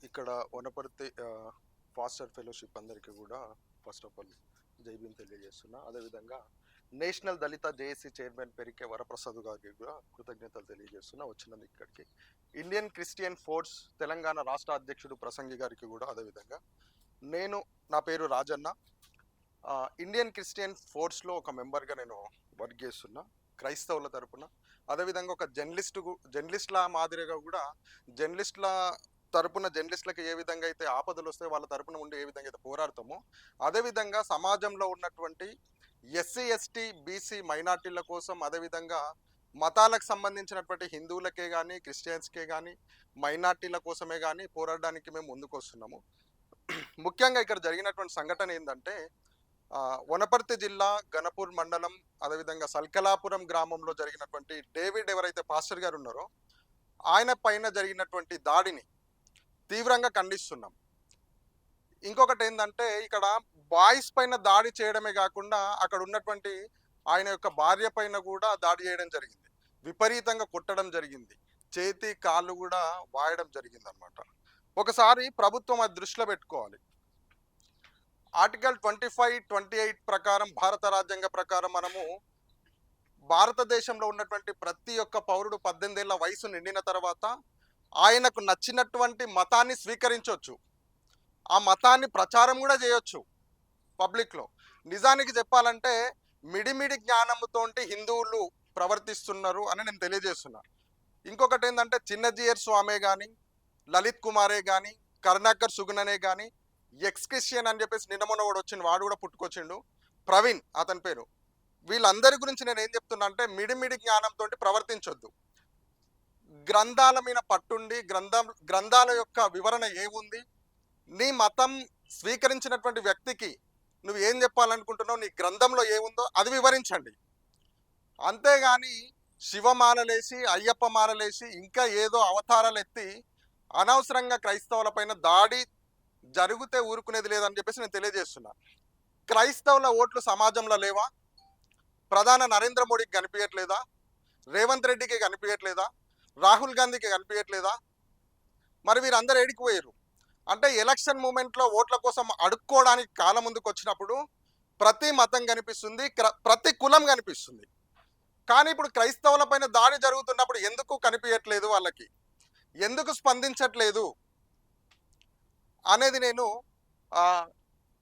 ఇక్కడ Wanaparthy faster fellowship అందరికీ కూడా ఫస్ట్ ఆఫ్ ఆల్ జై భీమ్ తెలియజేస్తున్నా. అదేవిధంగా నేషనల్ దళిత జేఏసీ చైర్మన్ పెరికే వరప్రసాద్ గారికి కూడా కృతజ్ఞతలు తెలియజేస్తున్నా వచ్చినందుకు ఇక్కడికి. ఇండియన్ క్రిస్టియన్ ఫోర్స్ తెలంగాణ రాష్ట్ర అధ్యక్షుడు ప్రసంగి గారికి కూడా అదేవిధంగా నా పేరు రాజన్న. ఇండియన్ క్రిస్టియన్ ఫోర్స్లో ఒక మెంబర్గా నేను వర్క్ చేస్తున్నా క్రైస్తవుల తరపున. అదేవిధంగా ఒక జర్నలిస్ట్ల మాదిరిగా కూడా జర్నలిస్ట్ల జర్నలిస్టులకు ఏ విధంగా అయితే ఆపదలు వస్తే వాళ్ళ తరపున ఉండి ఏ విధంగా అయితే పోరాడతామో అదేవిధంగా సమాజంలో ఉన్నటువంటి ఎస్సీ ఎస్టీ బీసీ మైనార్టీల కోసం, అదేవిధంగా మతాలకు సంబంధించినటువంటి హిందువులకే కానీ క్రిస్టియన్స్కే కానీ మైనార్టీల కోసమే కానీ పోరాడడానికి మేము ముందుకు వస్తున్నాము. ముఖ్యంగా ఇక్కడ జరిగినటువంటి సంఘటన ఏంటంటే వనపర్తి జిల్లా గణపూర్ మండలం అదేవిధంగా సల్కలాపురం గ్రామంలో జరిగినటువంటి డేవిడ్ ఎవరైతే పాస్టర్ గారు ఉన్నారో ఆయన పైన జరిగినటువంటి దాడిని తీవ్రంగా ఖండిస్తున్నాం. ఇంకొకటి ఏంటంటే ఇక్కడ బాయ్స్ పైన దాడి చేయడమే కాకుండా అక్కడ ఉన్నటువంటి ఆయన యొక్క భార్య పైన కూడా దాడి చేయడం జరిగింది, విపరీతంగా కొట్టడం జరిగింది, చేతి కాళ్ళు కూడా వాయడం జరిగింది అనమాట. ఒకసారి ప్రభుత్వం అది దృష్టిలో పెట్టుకోవాలి. ఆర్టికల్ 25, 28 ప్రకారం భారత రాజ్యాంగ ప్రకారం మనము భారతదేశంలో ఉన్నటువంటి ప్రతి ఒక్క పౌరుడు 18 ఏళ్ల వయసు నిండిన తర్వాత ఆయనకు నచ్చినటువంటి మతాన్ని స్వీకరించవచ్చు, ఆ మతాన్ని ప్రచారం కూడా చేయొచ్చు పబ్లిక్లో. నిజానికి చెప్పాలంటే మిడిమిడి జ్ఞానంతోటి హిందువులు ప్రవర్తిస్తున్నారు అని నేను తెలియజేస్తున్నా. ఇంకొకటి ఏంటంటే చిన్నజీయర్ స్వామి కానీ, లలిత్ కుమారే కానీ, కరుణాకర్ సుగుణనే కానీ, ఎక్స్ క్రిస్టియన్ అని చెప్పేసి నిన్నమొన్న వాడు వచ్చిండు, వాడు కూడా పుట్టుకొచ్చిండు, ప్రవీణ్ అతని పేరు. వీళ్ళందరి గురించి నేను ఏం చెప్తున్నా అంటే మిడిమిడి జ్ఞానంతో ప్రవర్తించొద్దు. గ్రంథాల మీద పట్టుండి గ్రంథాల యొక్క వివరణ ఏముంది, నీ మతం స్వీకరించినటువంటి వ్యక్తికి నువ్వు ఏం చెప్పాలనుకుంటున్నావు, నీ గ్రంథంలో ఏముందో అది వివరించండి. అంతేగాని శివమాలలేసి అయ్యప్ప మాలలేసి ఇంకా ఏదో అవతారాలు ఎత్తి అనవసరంగా క్రైస్తవుల పైన దాడి జరిగితే ఊరుకునేది లేదని చెప్పేసి నేను తెలియజేస్తున్నా. క్రైస్తవుల ఓట్లు సమాజంలో లేవా? ప్రధాన నరేంద్ర మోడీకి కనిపించట్లేదా? రేవంత్ రెడ్డికి కనిపించట్లేదా? రాహుల్ గాంధీకి కనిపించట్లేదా? మరి వీరందరూ ఏడికిపోయారు అంటే ఎలక్షన్ మూమెంట్లో ఓట్ల కోసం అడుక్కోవడానికి కాలం ముందుకు వచ్చినప్పుడు ప్రతి మతం కనిపిస్తుంది, ప్రతి కులం కనిపిస్తుంది. కానీ ఇప్పుడు క్రైస్తవుల పైన దాడి జరుగుతున్నప్పుడు ఎందుకు కనిపించట్లేదు, వాళ్ళకి ఎందుకు స్పందించట్లేదు అనేది నేను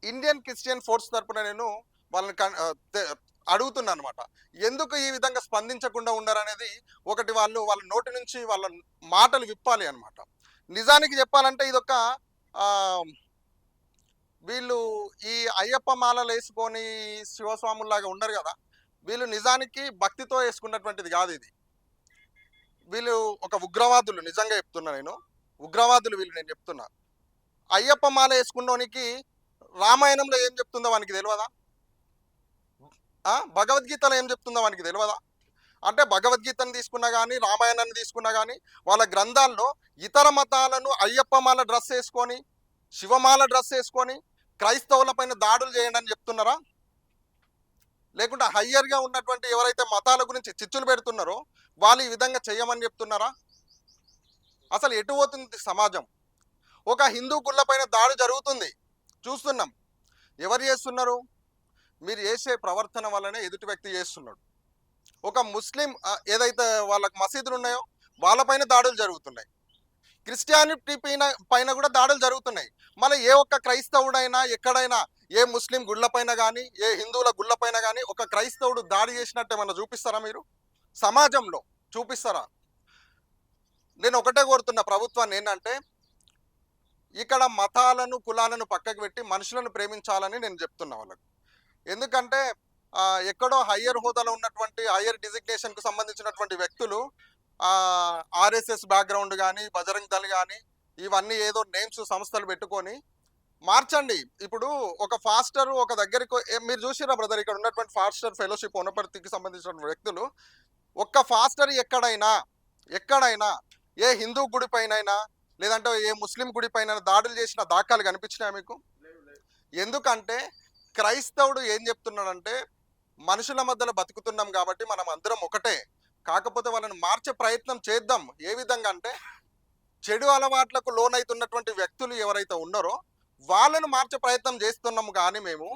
ఇండియన్ క్రిస్టియన్ ఫోర్స్ తరపున నేను వాళ్ళని అడుగుతున్నాను అనమాట. ఎందుకు ఈ విధంగా స్పందించకుండా ఉండరనేది ఒకటి వాళ్ళ నోటి నుంచి వాళ్ళ మాటలు విప్పాలి అనమాట. నిజానికి చెప్పాలంటే ఇదొక వీళ్ళు ఈ అయ్యప్ప మాలలు వేసుకొని శివస్వాముల్లాగా ఉండరు కదా, వీళ్ళు నిజానికి భక్తితో వేసుకున్నటువంటిది కాదు ఇది. వీళ్ళు ఒక ఉగ్రవాదులు, నిజంగా చెప్తున్నా నేను, ఉగ్రవాదులు వీళ్ళు. నేను చెప్తున్నా అయ్యప్ప మాల వేసుకున్నోనికి రామాయణంలో ఏం చెప్తుందో వానికి తెలియదా? భగవద్గీతలో ఏం చెప్తుందో వానికి తెలియదా? అంటే భగవద్గీతను తీసుకున్నా కానీ రామాయణాన్ని తీసుకున్నా కానీ వాళ్ళ గ్రంథాల్లో ఇతర మతాలను అయ్యప్ప మాల డ్రెస్ వేసుకొని శివమాల డ్రెస్ వేసుకొని క్రైస్తవుల పైన దాడులు చేయండి అని చెప్తున్నారా? లేకుంటే హయ్యర్గా ఉన్నటువంటి ఎవరైతే మతాల గురించి చిచ్చులు పెడుతున్నారో వాళ్ళు ఈ విధంగా చేయమని చెప్తున్నారా? అసలు ఎటు పోతుంది సమాజం? ఒక హిందూ గుళ్ళ పైన దాడి జరుగుతుంది, చూస్తున్నాం. ఎవరు చేస్తున్నారు? మీరు చేసే ప్రవర్తన వల్లనే ఎదుటి వ్యక్తి చేస్తున్నాడు. ఒక ముస్లిం ఏదైతే వాళ్ళకి మసీదులు ఉన్నాయో వాళ్ళపైన దాడులు జరుగుతున్నాయి, క్రిస్టియానిటీ పైన కూడా దాడులు జరుగుతున్నాయి. మళ్ళీ ఏ ఒక్క క్రైస్తవుడైనా ఎక్కడైనా ఏ ముస్లిం గుళ్ళపైన కానీ ఏ హిందువుల గుళ్ళపైన కానీ ఒక క్రైస్తవుడు దాడి చేసినట్టు ఏమన్నా చూపిస్తారా? మీరు సమాజంలో చూపిస్తారా? నేను ఒకటే కోరుతున్న ప్రభుత్వాన్ని ఏంటంటే ఇక్కడ మతాలను కులాలను పక్కకు పెట్టి మనుషులను ప్రేమించాలని నేను చెప్తున్నా వాళ్ళకు. ఎందుకంటే ఎక్కడో హయ్యర్ హోదాలో ఉన్నటువంటి హయ్యర్ డిజిగ్నేషన్కు సంబంధించినటువంటి వ్యక్తులు ఆర్ఎస్ఎస్ బ్యాక్గ్రౌండ్ కానీ బజరంగ్ దళ్ కానీ ఇవన్నీ ఏదో నేమ్స్ సంస్థలు పెట్టుకొని మార్చండి. ఇప్పుడు ఒక ఫాస్టర్ ఒక దగ్గరికి మీరు చూసిరా బ్రదర్, ఇక్కడ ఉన్నటువంటి ఫాస్టర్ ఫెలోషిప్ వనపర్తికి సంబంధించిన వ్యక్తులు ఒక్క ఫాస్టర్ ఎక్కడైనా ఏ హిందూ గుడి పైన లేదంటే ఏ ముస్లిం గుడి పైన దాడులు చేసిన దాఖలు కనిపించినాయా మీకు? ఎందుకంటే క్రైస్తవుడు ఏం చెప్తున్నాడంటే మనుషుల మధ్యలో బతుకుతున్నాం కాబట్టి మనం అందరం ఒకటే, కాకపోతే వాళ్ళని మార్చే ప్రయత్నం చేద్దాం. ఏ విధంగా అంటే చెడు అలవాట్లకు లోనైతున్నటువంటి వ్యక్తులు ఎవరైతే ఉన్నారో వాళ్ళను మార్చే ప్రయత్నం చేస్తున్నాము. కానీ మేము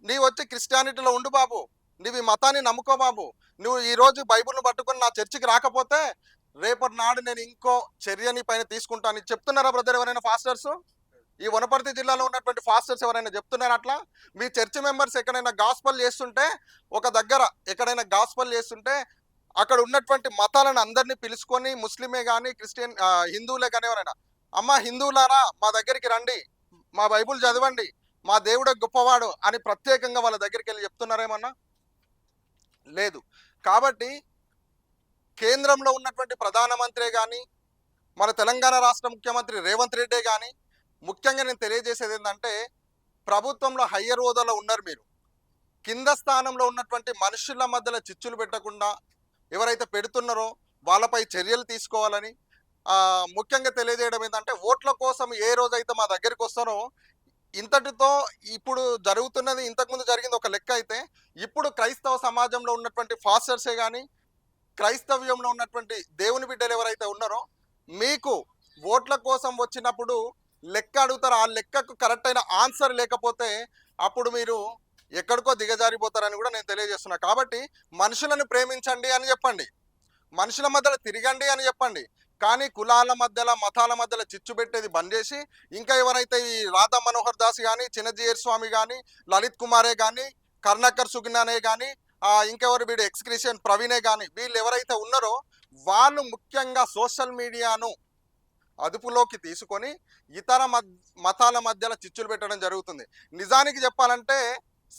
నీవు వచ్చి క్రిస్టియానిటీలో ఉండు బాబు, నువ్వు ఈ మతాన్ని నమ్ముకో బాబు, నువ్వు ఈ రోజు బైబిల్ను పట్టుకొని నా చర్చికి రాకపోతే రేపటి నాడు నేను ఇంకో చర్యని పైన తీసుకుంటాను చెప్తున్నారా బ్రదర్ ఎవరైనా ఫాస్టర్స్? ఈ వనపర్తి జిల్లాలో ఉన్నటువంటి ఫాస్టర్స్ ఎవరైనా చెప్తున్నారా అట్లా? మీ చర్చ్ మెంబర్స్ ఎక్కడైనా గాస్పల్ చేస్తుంటే, ఒక దగ్గర ఎక్కడైనా గాస్పల్ చేస్తుంటే అక్కడ ఉన్నటువంటి మతాలను అందరినీ పిలుచుకొని, ముస్లిమే కానీ క్రిస్టియన్ హిందువులే కానీ ఎవరైనా, అమ్మ హిందువులారా మా దగ్గరికి రండి, మా బైబుల్ చదవండి, మా దేవుడు గొప్పవాడు అని ప్రత్యేకంగా వాళ్ళ దగ్గరికి వెళ్ళి చెప్తున్నారేమన్నా? లేదు. కాబట్టి కేంద్రంలో ఉన్నటువంటి ప్రధానమంత్రి కానీ, మన తెలంగాణ రాష్ట్ర ముఖ్యమంత్రి రేవంత్ రెడ్డి కానీ, ముఖ్యంగా నేను తెలియజేసేది ఏంటంటే, ప్రభుత్వంలో హయ్యర్ హోదాలో ఉన్నారు మీరు, కింద స్థానంలో ఉన్నటువంటి మనుషుల మధ్యలో చిచ్చులు పెట్టకుండా ఎవరైతే పెడుతున్నారో వాళ్ళపై చర్యలు తీసుకోవాలని ముఖ్యంగా తెలియజేయడం ఏంటంటే, ఓట్ల కోసం ఏ రోజైతే మా దగ్గరికి వస్తారో, ఇంతటితో ఇప్పుడు జరుగుతున్నది, ఇంతకుముందు జరిగింది ఒక లెక్క అయితే, ఇప్పుడు క్రైస్తవ సమాజంలో ఉన్నటువంటి ఫాస్టర్సే కానీ, క్రైస్తవ్యంలో ఉన్నటువంటి దేవుని బిడ్డలు ఎవరైతే ఉన్నారో, మీకు ఓట్ల కోసం వచ్చినప్పుడు లెక్క అడుగుతారు, ఆ లెక్కకు కరెక్ట్ అయిన ఆన్సర్ లేకపోతే అప్పుడు మీరు ఎక్కడికో దిగజారిపోతారని కూడా నేను తెలియజేస్తున్నా. కాబట్టి మనుషులను ప్రేమించండి అని చెప్పండి, మనుషుల మధ్యలో తిరగండి అని చెప్పండి, కానీ కులాల మధ్యలో మతాల మధ్యలో చిచ్చు పెట్టేది బంద్ చేసి, ఇంకా ఎవరైతే ఈ రాధా మనోహర్ దాస్ కానీ, చిన్నజీయర్ స్వామి కానీ, లలిత్ కుమారే కానీ, కర్ణాకర్ సుగ్నానే కానీ, ఇంకెవరు వీడు ఎక్స్ క్రిస్టియన్ ప్రవీణే కానీ, వీళ్ళు ఎవరైతే ఉన్నారో వాళ్ళు ముఖ్యంగా సోషల్ మీడియాను అదుపులోకి తీసుకొని ఇతర మతాల మధ్యలో చిచ్చులు పెట్టడం జరుగుతుంది. నిజానికి చెప్పాలంటే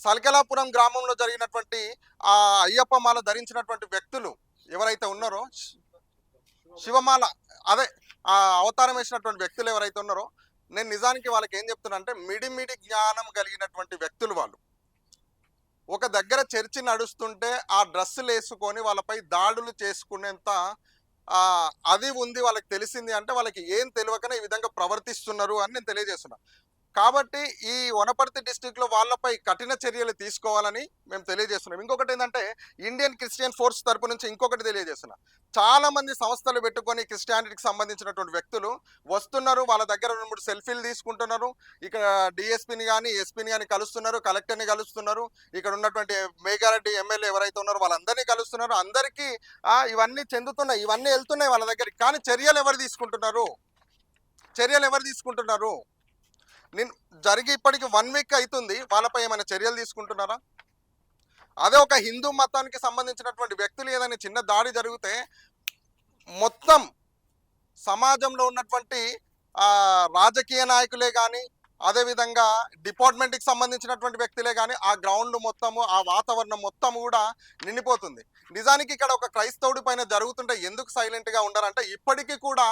సల్కెలాపురం గ్రామంలో జరిగినటువంటి ఆ అయ్యప్ప మాల ధరించినటువంటి వ్యక్తులు ఎవరైతే ఉన్నారో, శివమాల అదే ఆ అవతారం వేసినటువంటి వ్యక్తులు ఎవరైతే ఉన్నారో, నేను నిజానికి వాళ్ళకి ఏం చెప్తున్నా అంటే, మిడిమిడి జ్ఞానం కలిగినటువంటి వ్యక్తులు వాళ్ళు. ఒక దగ్గర చర్చి నడుస్తుంటే ఆ డ్రెస్సులు వేసుకొని వాళ్ళపై దాడులు చేసుకునేంత అది ఉంది, వాళ్ళకి తెలిసింది అంటే వాళ్ళకి ఏం తెలియకనే ఈ విధంగా ప్రవర్తిస్తున్నారు అని నేను తెలియజేస్తున్నా. కాబట్టి ఈ వనపర్తి డిస్టిక్లో వాళ్ళపై కఠిన చర్యలు తీసుకోవాలని మేము తెలియజేస్తున్నాం. ఇంకొకటి ఏంటంటే, ఇండియన్ క్రిస్టియన్ ఫోర్స్ తరపు నుంచి ఇంకొకటి తెలియజేస్తున్నా, చాలా మంది సంస్థలు పెట్టుకొని క్రిస్టియానిటీకి సంబంధించినటువంటి వ్యక్తులు వస్తున్నారు, వాళ్ళ దగ్గర 2-3 సెల్ఫీలు తీసుకుంటున్నారు, ఇక్కడ డిఎస్పీని కానీ ఎస్పీని కానీ కలుస్తున్నారు, కలెక్టర్ని కలుస్తున్నారు, ఇక్కడ ఉన్నటువంటి మేఘారెడ్డి ఎమ్మెల్యే ఎవరైతే ఉన్నారో వాళ్ళందరినీ కలుస్తున్నారు, అందరికీ ఇవన్నీ చెందుతున్నాయి, ఇవన్నీ వెళ్తున్నాయి వాళ్ళ దగ్గరికి. కానీ చర్యలు ఎవరు తీసుకుంటున్నారు? చర్యలు ఎవరు తీసుకుంటున్నారు? నేను జరిగి ఇప్పటికి 1 వీక్ అవుతుంది, వాళ్ళపై ఏమైనా చర్యలు తీసుకుంటున్నారా? అదే ఒక హిందూ మతానికి సంబంధించినటువంటి వ్యక్తులు ఏదైనా చిన్న దాడి జరిగితే మొత్తం సమాజంలో ఉన్నటువంటి రాజకీయ నాయకులే కానీ, అదేవిధంగా డిపార్ట్మెంట్కి సంబంధించినటువంటి వ్యక్తులే కానీ, ఆ గ్రౌండ్ మొత్తము, ఆ వాతావరణం మొత్తం కూడా నిండిపోతుంది. నిజానికి ఇక్కడ ఒక క్రైస్తవుడి పైన జరుగుతుంటే ఎందుకు సైలెంట్గా ఉండాలంటే, ఇప్పటికీ కూడా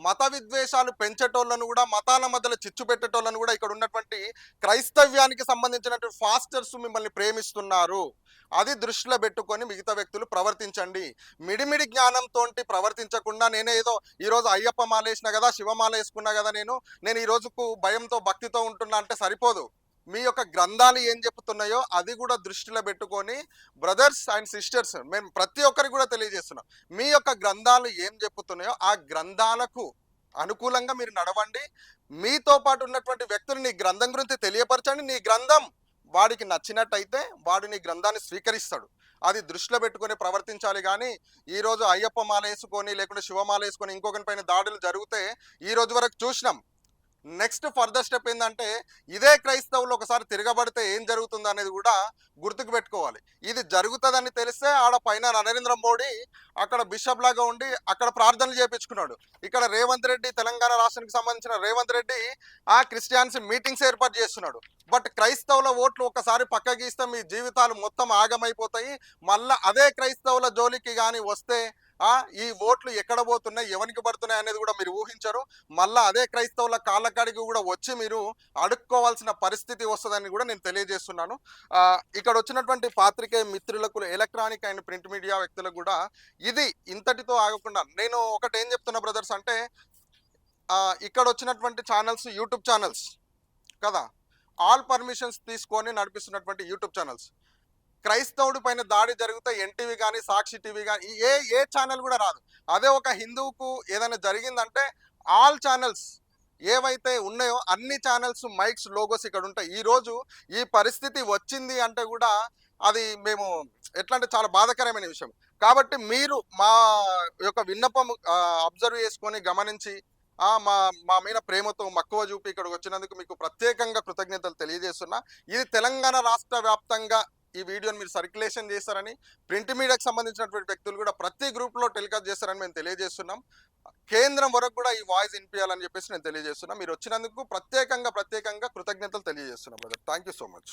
మత విద్వేషాలు పెంచేటోళ్ళను కూడా, మతాల మధ్యలో చిచ్చు పెట్టేటోళ్ళను కూడా ఇక్కడ ఉన్నటువంటి క్రైస్తవ్యానికి సంబంధించినటువంటి ఫాస్టర్స్ మిమ్మల్ని ప్రేమిస్తున్నారు. అది దృష్టిలో పెట్టుకొని మిగతా వ్యక్తులు ప్రవర్తించండి. మిడిమిడి జ్ఞానంతో ప్రవర్తించకుండా, నేనేదో ఈరోజు అయ్యప్ప మాల వేసినా కదా, శివమాల వేసుకున్నా కదా, నేను ఈ రోజుకు భయంతో భక్తితో ఉంటున్నా అంటే సరిపోదు. మీ యొక్క గ్రంథాలు ఏం చెప్తున్నాయో అది కూడా దృష్టిలో పెట్టుకొని, బ్రదర్స్ అండ్ సిస్టర్స్, మేము ప్రతి ఒక్కరికి కూడా తెలియజేస్తున్నాం, మీ యొక్క గ్రంథాలు ఏం చెప్తున్నాయో ఆ గ్రంథాలకు అనుకూలంగా మీరు నడవండి. మీతో పాటు ఉన్నటువంటి వ్యక్తులు నీ గ్రంథం గురించి తెలియపరచండి. నీ గ్రంథం వాడికి నచ్చినట్టయితే వాడు నీ గ్రంథాన్ని స్వీకరిస్తాడు. అది దృష్టిలో పెట్టుకొని ప్రవర్తించాలి. కానీ ఈరోజు అయ్యప్ప మాల వేసుకొని, లేకుంటే శివమాల వేసుకొని ఇంకొకరి పైన దాడులు జరిగితే ఈ రోజు వరకు చూసినాం. నెక్స్ట్ ఫర్దర్ స్టెప్ ఏంటంటే, ఇదే క్రైస్తవులు ఒకసారి తిరగబడితే ఏం జరుగుతుంది అనేది కూడా గుర్తుకు పెట్టుకోవాలి. ఇది జరుగుతుందని తెలిస్తే ఆడ పైన నరేంద్ర మోడీ అక్కడ బిషప్ లాగా ఉండి అక్కడ ప్రార్థనలు చేయించుకున్నాడు. ఇక్కడ రేవంత్ రెడ్డి, తెలంగాణ రాష్ట్రానికి సంబంధించిన రేవంత్ రెడ్డి క్రిస్టియన్స్ మీటింగ్స్ ఏర్పాటు చేస్తున్నాడు. బట్ క్రైస్తవుల ఓట్లు ఒకసారి పక్క గీస్తే మీ జీవితాలు మొత్తం ఆగమైపోతాయి. మళ్ళా అదే క్రైస్తవుల జోలికి కానీ వస్తే ఈ ఓట్లు ఎక్కడ పోతున్నాయి, ఎవరికి పడుతున్నాయి అనేది కూడా మీరు ఊహించరు. మళ్ళా అదే క్రైస్తవుల కాళ్ళకాడికి కూడా వచ్చి మీరు అడుక్కోవాల్సిన పరిస్థితి వస్తుందని కూడా నేను తెలియజేస్తున్నాను. ఇక్కడ వచ్చినటువంటి పాత్రికేయ మిత్రులకు, ఎలక్ట్రానిక్ అండ్ ప్రింట్ మీడియా వ్యక్తులకు కూడా ఇది ఇంతటితో ఆగకుండా నేను ఒకటి ఏం చెప్తున్నా బ్రదర్స్ అంటే, ఇక్కడ వచ్చినటువంటి ఛానల్స్ యూట్యూబ్ ఛానల్స్ కదా, ఆల్ పర్మిషన్స్ తీసుకొని నడిపిస్తున్నటువంటి యూట్యూబ్ ఛానల్స్, క్రైస్తవుడి పైన దాడి జరిగితే ఎన్టీవీ కానీ, సాక్షి టీవీ కానీ ఏ ఛానల్ కూడా రాదు. అదే ఒక హిందువుకు ఏదైనా జరిగిందంటే ఆల్ ఛానల్స్ ఏవైతే ఉన్నాయో అన్ని ఛానల్స్ మైక్స్ లోగోస్ ఇక్కడ ఉంటాయి. ఈరోజు ఈ పరిస్థితి వచ్చింది అంటే కూడా అది మేము ఎట్లా అంటే చాలా బాధాకరమైన విషయం. కాబట్టి మీరు మా యొక్క విన్నపం అబ్జర్వ్ చేసుకొని గమనించి మా మా మీద ప్రేమతో మక్కువ చూపి ఇక్కడికి వచ్చినందుకు మీకు ప్రత్యేకంగా కృతజ్ఞతలు తెలియజేస్తున్నా. ఇది తెలంగాణ రాష్ట్ర వ్యాప్తంగా ఈ వీడియోని మీరు సర్క్యులేషన్ చేస్తారని, ప్రింట్ మీడియాకి సంబంధించినటువంటి వ్యక్తులు కూడా ప్రతి గ్రూప్లో టెలికాస్ట్ చేస్తారని మేము తెలియజేస్తున్నాం. కేంద్రం వరకు కూడా ఈ వాయిస్ వినిపించాలని చెప్పేసి నేను తెలియజేస్తున్నా. మీరు వచ్చినందుకు ప్రత్యేకంగా కృతజ్ఞతలు తెలియజేస్తున్నా brother. Thank you so much.